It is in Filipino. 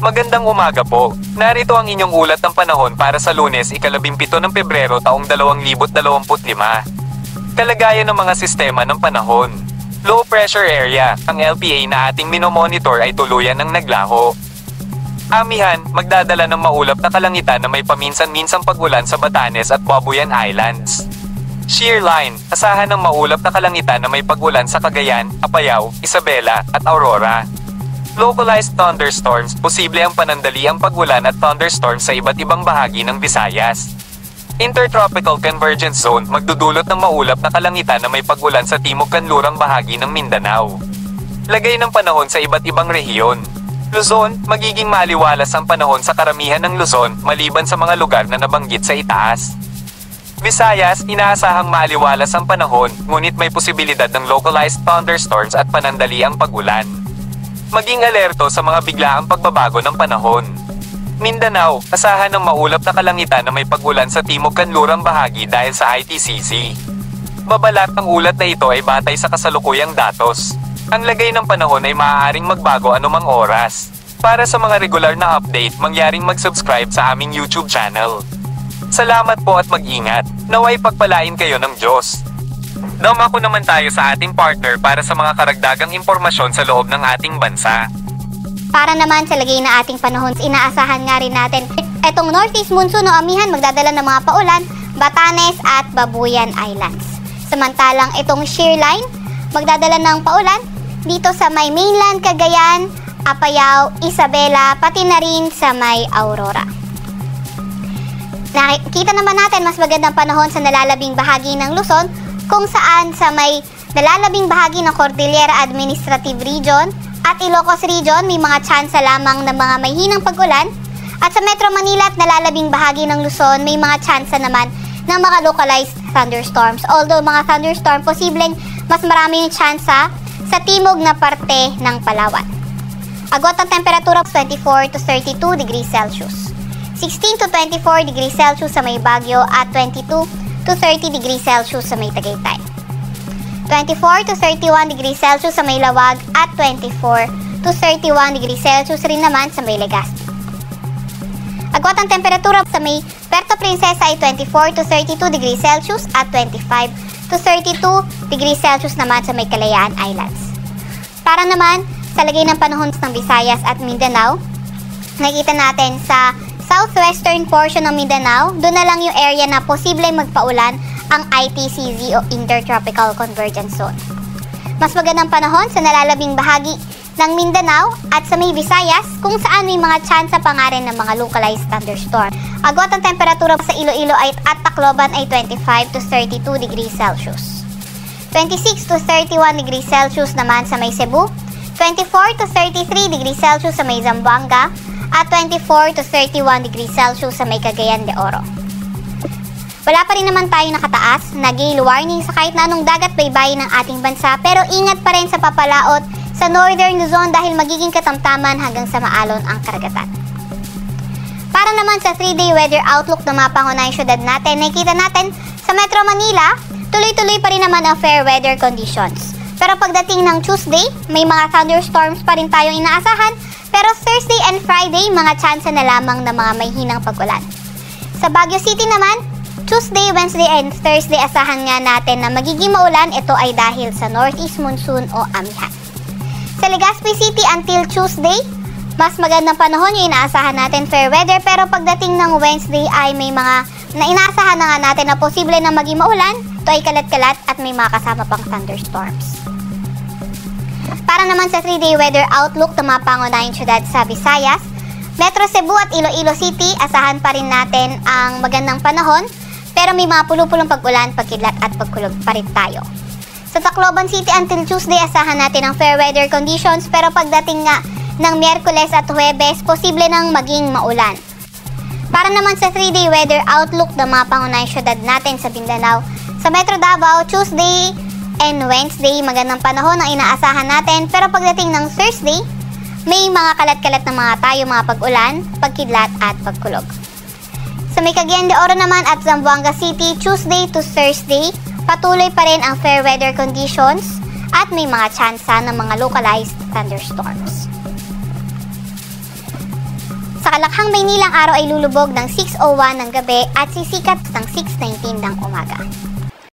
Magandang umaga po. Narito ang inyong ulat ng panahon para sa Lunes, ika-17 ng Pebrero taong 2025. Kalagayan ng mga sistema ng panahon. Low pressure area, ang LPA na ating minomonitor ay tuluyan ng naglaho. Amihan, magdadala ng maulap na kalangitan na may paminsan-minsang pag-ulan sa Batanes at Babuyan Islands. Shear line, asahan ng maulap na kalangitan na may pag-ulan sa Cagayan, Apayao, Isabela, at Aurora. Localized thunderstorms, posible ang panandaliang pag-ulan at thunderstorms sa iba't ibang bahagi ng Visayas. Intertropical convergence zone, magdudulot ng maulap na kalangitan na may pag-ulan sa timog-kanlurang bahagi ng Mindanao. Lagay ng panahon sa iba't ibang rehiyon. Luzon, magiging maliwalas ang panahon sa karamihan ng Luzon maliban sa mga lugar na nabanggit sa itaas. Visayas, inaasahang maliwalas ang panahon, ngunit may posibilidad ng localized thunderstorms at panandaliang pag-ulan. Maging alerto sa mga biglaang pagbabago ng panahon. Mindanao, asahan ng maulap na kalangitan na may pag-ulan sa timog-kanlurang bahagi dahil sa ITCZ. Babalak ang ulat na ito ay batay sa kasalukuyang datos. Ang lagay ng panahon ay maaaring magbago anumang oras. Para sa mga regular na update, mangyaring mag-subscribe sa aming YouTube channel. Salamat po at mag-ingat. Naway pagpalain kayo ng Diyos. Dumako naman tayo sa ating partner para sa mga karagdagang impormasyon sa loob ng ating bansa. Para naman sa lagay na ating panahon, inaasahan nga rin natin itong northeast monsoon o amihan magdadala ng mga paulan, Batanes at Babuyan Islands. Samantalang itong shear line magdadala ng paulan dito sa may mainland Cagayan, Apayao, Isabela, pati na rin sa may Aurora. Nakikita naman natin mas magandang panahon sa nalalabing bahagi ng Luzon, kung saan sa may nalalabing bahagi ng Cordillera Administrative Region at Ilocos Region may mga tsansa lamang ng mga may hinang pag-ulan, at sa Metro Manila at nalalabing bahagi ng Luzon may mga tsansa naman ng mga localized thunderstorms. Although mga thunderstorm posibleng mas marami yung tsansa sa timog na parte ng Palawan. Agos ang temperatura 24 to 32 degrees Celsius. 16 to 24 degrees Celsius sa may Baguio at 22 to 30 degrees Celsius sa may Tagaytay. 24 to 31 degrees Celsius sa may Lawag at 24 to 31 degrees Celsius rin naman sa may Legazpi. Agwat ang temperatura sa may Puerto Princesa ay 24 to 32 degrees Celsius at 25 to 32 degrees Celsius naman sa may Kalayaan Islands. Para naman sa lagay ng panahon ng Visayas at Mindanao, nakikita natin sa southwestern portion ng Mindanao, doon na lang yung area na posible magpaulan ang ITCZ o Intertropical Convergence Zone. Mas magandang panahon sa nalalabing bahagi ng Mindanao at sa may Visayas kung saan may mga tsansa pa nga rin ng mga localized thunderstorm. Agwat ang temperatura sa Iloilo at Tacloban ay 25 to 32 degrees Celsius. 26 to 31 degrees Celsius naman sa may Cebu, 24 to 33 degrees Celsius sa may Zamboanga, at 24 to 31 degrees Celsius sa may Cagayan de Oro. Wala pa rin naman tayo nakataas na gale warning sa kahit na anong dagat baybayin ng ating bansa, pero ingat pa rin sa papalaot sa Northern Luzon dahil magiging katamtaman hanggang sa maalon ang karagatan. Para naman sa 3-day weather outlook ng mga pangunahing syudad natin, nakikita natin sa Metro Manila, tuloy-tuloy pa rin naman ang fair weather conditions. Pero pagdating ng Tuesday, may mga thunderstorms pa rin tayong inaasahan, pero Thursday and Friday, mga tsansa na lamang ng mga may hinang pag-ulan. Sa Baguio City naman, Tuesday, Wednesday, and Thursday, asahan nga natin na magiging maulan. Ito ay dahil sa northeast monsoon o amihan. Sa Legazpi City, until Tuesday, mas magandang panahon yung inaasahan natin fair weather. Pero pagdating ng Wednesday ay may mga na inaasahan na nga natin na posible na maging maulan. Ito ay kalat-kalat at may mga kasama pang thunderstorms. Para naman sa 3-day weather outlook ng mga pangunahing syudad sa Visayas, Metro Cebu at Iloilo City, asahan pa rin natin ang magandang panahon, pero may mga pulupulong pag-ulan, pagkidlat at pagkulog pa rin tayo. Sa Tacloban City, until Tuesday, asahan natin ang fair weather conditions, pero pagdating nga ng Miyerkules at Huwebes, posible nang maging maulan. Para naman sa 3-day weather outlook ng mga pangunahing syudad natin sa Mindanao, sa Metro Davao, Tuesday and Wednesday, magandang panahon ang inaasahan natin, pero pagdating ng Thursday, may mga kalat-kalat na mga tayo, mga pag-ulan, pagkidlat at pagkulog. Sa may Cagayan de Oro naman at Zamboanga City, Tuesday to Thursday, patuloy pa rin ang fair weather conditions at may mga tsansa ng mga localized thunderstorms. Kalakhang Maynilang araw ay lulubog ng 6:01 ng gabi at sisikat ng 6:19 ng umaga.